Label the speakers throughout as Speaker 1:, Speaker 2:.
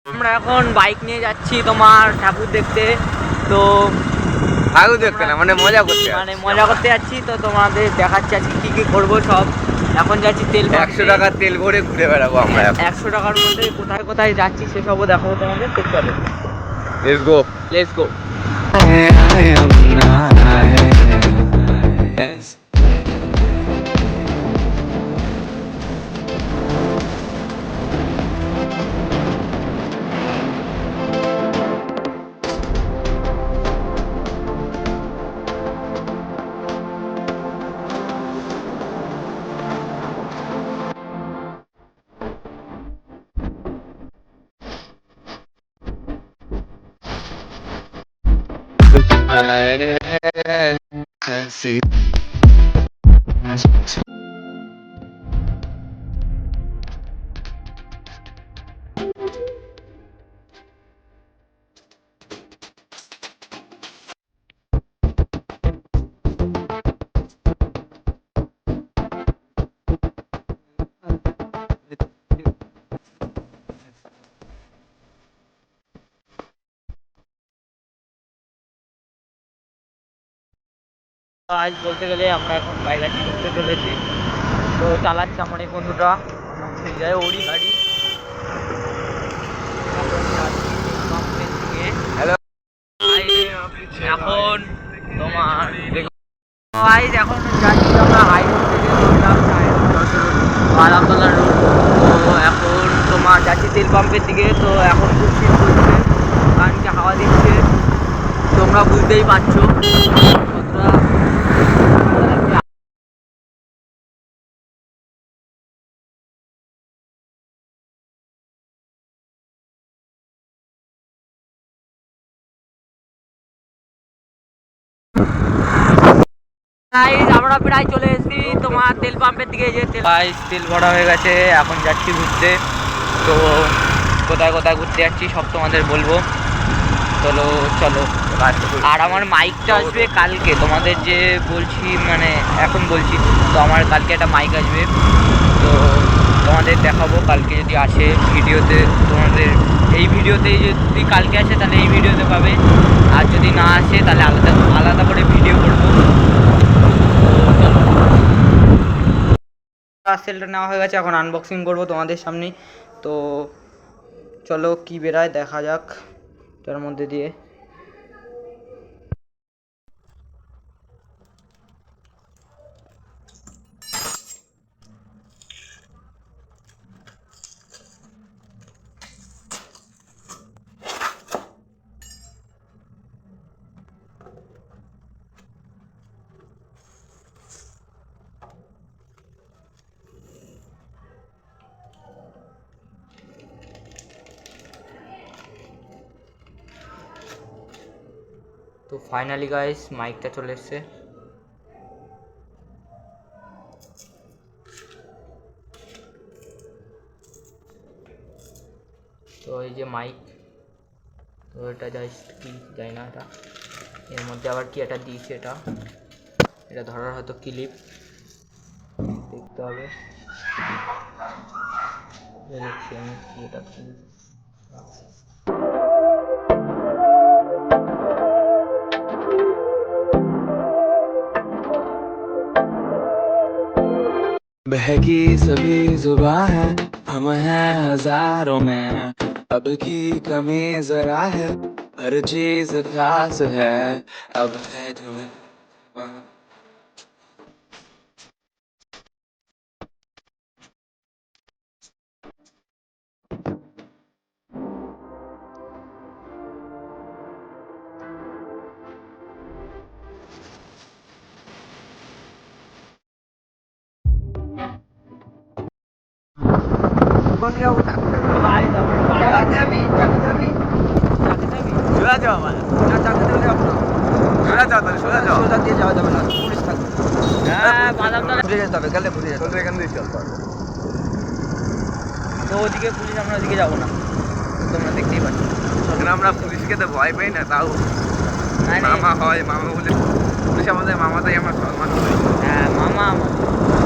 Speaker 1: আমরা এখন বাইক নিয়ে যাচ্ছি তোমার ঠাকুর দেখতে। তো
Speaker 2: ঠাকুর দেখতে না মানে মজা করতে
Speaker 1: যাচ্ছি। তো তোমাদের দেখাচ্ছি আজকে কি কি করবো সব। এখন যাচ্ছি তেল
Speaker 2: 100 টাকার তেল ভরে ঘুরে বেড়াবো আমরা।
Speaker 1: 100 টাকার মধ্যে কোথায় কোথায় যাচ্ছি সেসবও দেখাবো তোমাদের। তো চলো লেটস গো। আজ বলতে গেলে আমরা এখন বাইক রাইড করতে চলেছি। তো চালাচ্ছি আমার এই বন্ধুটা, যায় ওরই গাড়ি।
Speaker 2: হ্যালো
Speaker 1: এখন তোমার এখন যাচ্ছি আমরা হাইরোড থেকে আরামতলা রোড। তো এখন তোমার যাচ্ছি তেল পাম্পের দিকে। তো এখন খুব শীত করছে, কারণকে হাওয়া দিচ্ছে, তোমরা বুঝতেই পারছো কতটা। আমরা প্রায় চলে এসেছি তোমার তেল পাম্পের দিকে। যে তেল ভরা হয়ে গেছে, এখন যাচ্ছি ঘুরতে। তো কোথায় কোথায় ঘুরতে যাচ্ছি সব তোমাদের বলবো। চলো চলো। আর আমার মাইকটা আসবে কালকে, তোমাদের যে বলছি মানে এখন বলছি। তো আমার কালকে একটা মাইক আসবে, তো তোমাদের দেখাবো কালকে যদি আসে ভিডিওতে। তোমাদের এই ভিডিওতে যদি কালকে আসে তাহলে এই ভিডিওতে পাবে, আর যদি না আসে তাহলে আলাদা আলাদা করে ভিডিও করবো। সেলটা নেওয়া হয়ে গেছে, এখন আনবক্সিং করবো তোমাদের সামনে। তো চলো কি বেরায় দেখা যাক তার মধ্যে দিয়ে। তো ফাইনালি গাইস মাইকটা চলে এসছে। তো এই যে মাইক, তো এটা জাস্ট কি জানি না, এটা এর মধ্যে আবার কি একটা দিয়েছে, এটা ধরার হয়তো ক্লিপ, দেখতে হবে। দেখছি আমি কি এটা
Speaker 3: बहकी सभी जुबां है, हम हैं हजारों में, अब की कमी जरा है, हर चीज खास है, अब है तुम्हें
Speaker 1: তো ওদিকে পুলিশ, আমরা ওদিকে যাবো না, তোমরা দেখতেই পাচ্ছ।
Speaker 2: আমরা পুলিশকে তো ভয় পাই না, তাও মামা হয়, মামা বলে পুলিশ আমাদের মামাতাই আমার সম্মান করে।
Speaker 1: হ্যাঁ মামা আমার,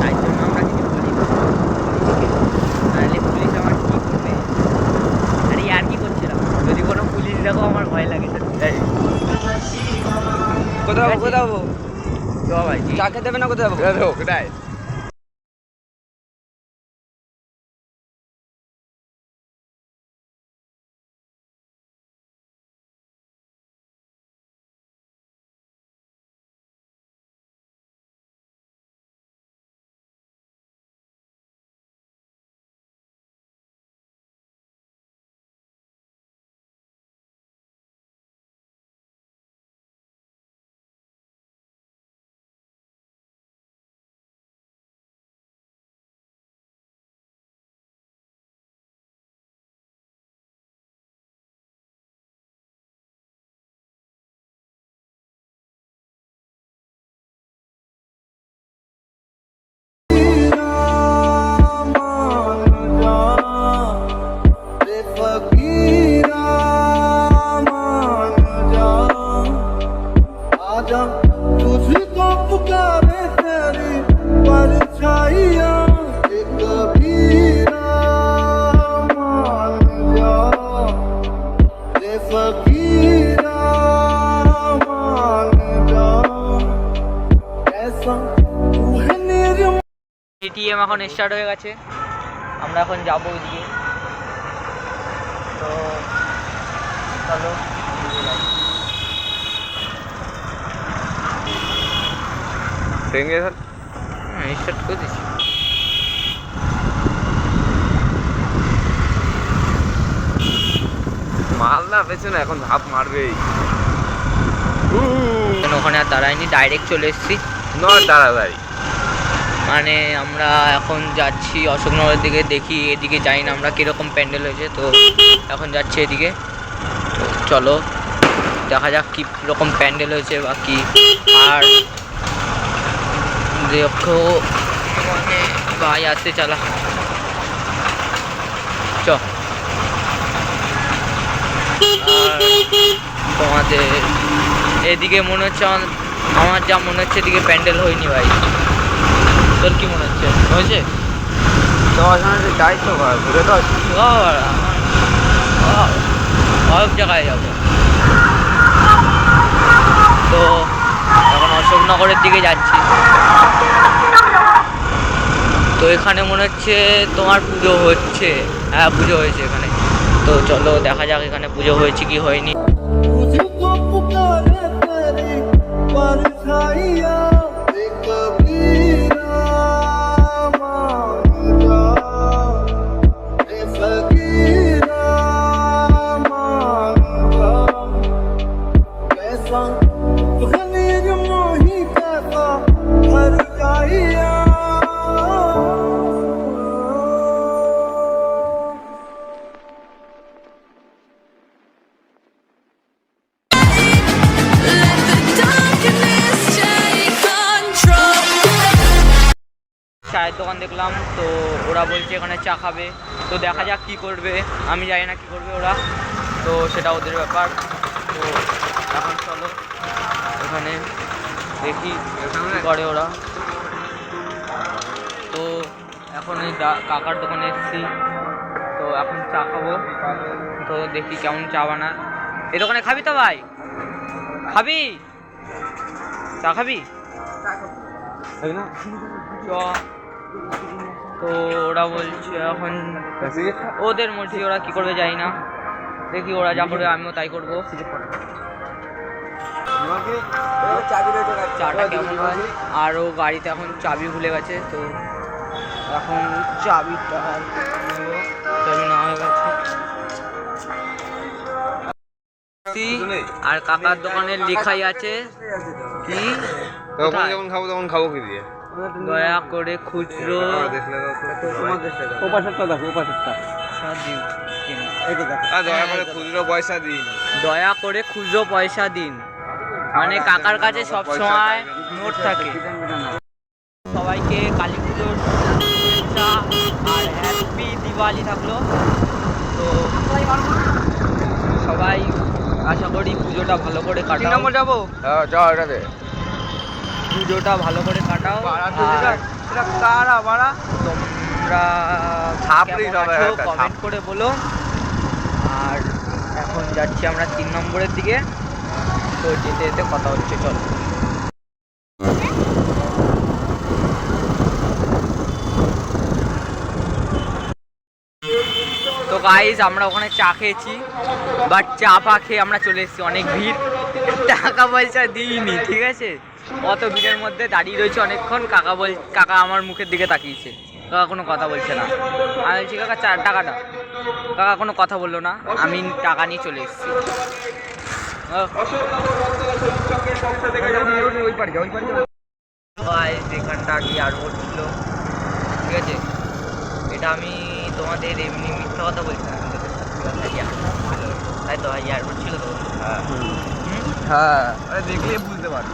Speaker 1: তাই জন্য আমরা কিছু বলি না। তাহলে পুলিশ আমার কি করবে? আরে আর কি করছিলাম, যদি কোনো পুলিশ দেখো আমার ভয় লাগে।
Speaker 2: কোথাও কোথাও
Speaker 1: তো ভাই
Speaker 2: চা খেতে দেবে না, কোথাও কোথায়?
Speaker 4: तुझको पुकारे तेरी परछाइयां कबीरा मान जा रे फकीरा मान जा ऐसा तू है निर्मल।
Speaker 1: এটিএম এখন স্টার্ট হয়ে গেছে, আমরা এখন যাবো ওইদিকে। তো চলো স্টার্ট করে দিচ্ছি।
Speaker 2: মাল না পেছনে এখন ধাপ মারবেই।
Speaker 1: ওখানে আর দাঁড়ায়নি, ডাইরেক্ট চলে এসেছি।
Speaker 2: নয় তাড়াতাড়ি।
Speaker 1: মানে আমরা এখন যাচ্ছি অশোকনগরের দিকে, দেখি এদিকে যাই না আমরা কীরকম প্যান্ডেল হয়েছে। তো এখন যাচ্ছি এদিকে, তো চলো দেখা যাক কী রকম প্যান্ডেল হয়েছে বা কী। আর দেখো মানে ভাই আসতে চালা চ। আর তোমাদের এদিকে মনে হচ্ছে, আমার যা মনে হচ্ছে এদিকে প্যান্ডেল হয়নি ভাই। তোর কি মনে হচ্ছে হয়েছে?
Speaker 2: যাই তো ঘুরে তো
Speaker 1: সব জায়গায় যাবো। তো এখন অশোকনগরের দিকে যাচ্ছি। তো এখানে মনে হচ্ছে তোমার পুজো হচ্ছে। হ্যাঁ পুজো হয়েছে এখানে। তো চলো দেখা যাক এখানে পুজো হয়েছে কি হয়নি।
Speaker 4: तुझको पुकारे तेरी परछाइयां कबीरा मान जा रे फकीरा मान जा कैसा तू है निर्मोही कैसा हर जाइया।
Speaker 1: চায়ের দোকান দেখলাম, তো ওরা বলছে এখানে চা খাবে। তো দেখা যাক কী করবে, আমি জানি না কী করবে ওরা, তো সেটা ওদের ব্যাপার। তো এখন চলো এখানে দেখি কী করে ওরা। তো এখন ওই কাকার দোকানে এসেছি, তো এখন চা খাবো। তো দেখি কেমন চা বানায়। এই দোকানে খাবি তো ভাই? খাবি চা? খাবি চ। তো ওরা বলছে এখন ওদের মধ্যে ওরা কি করবে জানি না, দেখি ওরা যা করবে আমিও তাই করবো। চাটা কেমন হয়। আর ও গাড়িতে এখন চাবি ভুলে গেছে, তো এখন চাবিটা চাবি না হয়ে গেছে। আর কাকার দোকানে লেখাই আছে কি,
Speaker 2: যখন খাবো তখন খাবো কি দিয়ে?
Speaker 1: দয়া করে খুচরো
Speaker 2: দয়া করে খুচরো পয়সা দিন।
Speaker 1: দয়া করে খুচরো পয়সা দিন, মানে কাকার কাছে সব সময় নোট থাকে। সবাইকে কালী পুজোর শুভেচ্ছা আর হ্যাপি দিওয়ালি থাকলো। তো সবাই আশা করি পুজোটা ভালো করে কাটাও।
Speaker 2: যাবো? হ্যাঁ যাও এটাতে।
Speaker 1: পুজোটা ভালো করে কাটাও।
Speaker 2: বাড়া
Speaker 1: তোমরা
Speaker 2: ছাপড়ি সবাই একটা ছাপ।
Speaker 1: কমেন্ট করে বলো। আর এখন যাচ্ছি আমরা 3 নম্বরের দিকে, তো যেতে যেতে কথা হচ্ছে, চলো। তো গাইস আমরা ওখানে চা খেয়েছি, বাট চা পা খেয়ে আমরা চলে এসেছি, অনেক ভিড়, টাকা পয়সা দিইনি, ঠিক আছে। অত ভিড়ের মধ্যে দাঁড়িয়ে রয়েছে অনেকক্ষণ। কাকা আমার মুখের দিকে তাকিয়েছে, কাকা কোনো কথা বলছে না। আমি বলছি কাকা টাকাটা, কাকা কোনো কথা বললো না, আমি টাকা নিয়ে চলে এসেছি। এখানটা আগে এয়ারপোর্ট ছিল, ঠিক আছে। এটা আমি তোমাদের এমনি মিথ্যা কথা বলছি না, তাই তো এয়ারপোর্ট ছিল তো।
Speaker 2: হ্যাঁ দেখলে বুঝতে পারবো।